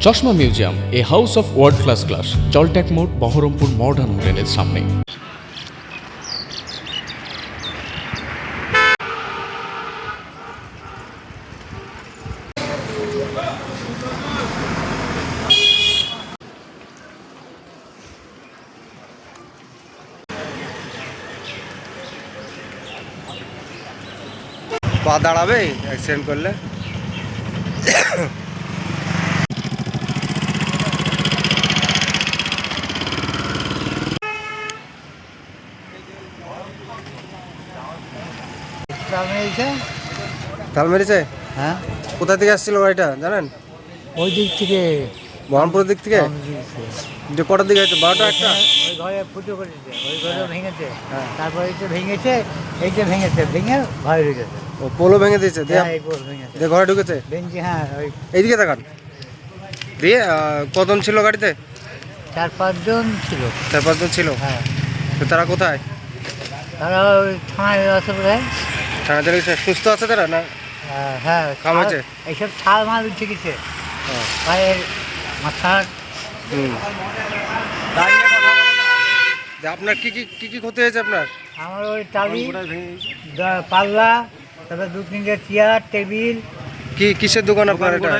চশমা museum, a house of world class class, জলট্যাক মোড়, বহরমপুর মডার্ন হোটেলের সামনে। পা দাঁড়াবে অ্যাক্সিডেন্ট করলে। তাল মেরেছে? হ্যাঁ, কোথা থেকে আসছিল গাড়িটা জানেন? ওই দিক থেকে বহরমপুরের দিক থেকে। যে কটার দিকে আছে? 12টা একটা। ওই ঘরে ফুটো করেছে, ওই ঘরে ভেঙেছে, হ্যাঁ। তারপরে এইটা ভেঙেছে, এইটা ভেঙেছে, ভেঙে ঘরে ঢুকেছে। ও পোলো ভেঙে দিয়েছে দিয়ে হ্যাঁ, এই পোল ভেঙেছে, দিয়ে ঘরে ঢুকেছে। বেঞ্চি, হ্যাঁ, ওই এইদিকে তাকান। দিয়ে কজন ছিল গাড়িতে? 4-5 জন ছিল। 4-5 জন ছিল। হ্যাঁ, তো তারা কোথায়? তারা ওই থানায় আছে বোধ হয়। থানা থেকে সুস্থ আছে তারা না? হ্যাঁ, কাম হয়েছে? এইসব ছাল মাল উঠে গেছে, হ্যাঁ। পায়ের, মাথার। আপনার কি কি ক্ষতি হয়েছে আপনার? আমার ওই টালি, পাল্লা, তারপরে 2-3টে চেয়ার, টেবিল। কিসের দোকান আপনার? এটা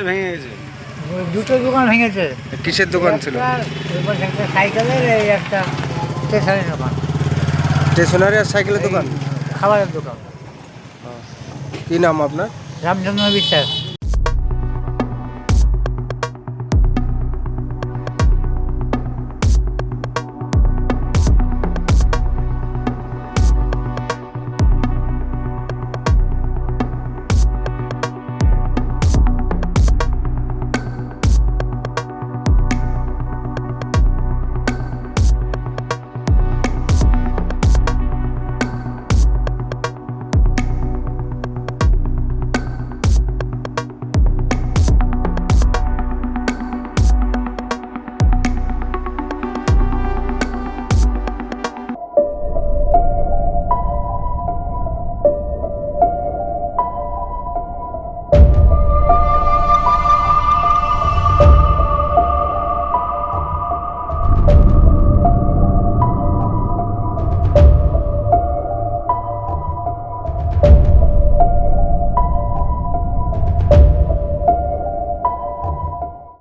ওই দুটো দোকান ভেঙেছে। কিসের দোকান ছিল? এরপর একটা সাইকেলের, এই একটা স্টেশনের দোকান, স্টেশনারি আর সাইকেলের দোকান। খাবারের দোকান। কি নাম আপনার? রামচন্দ্র বিশ্বাস।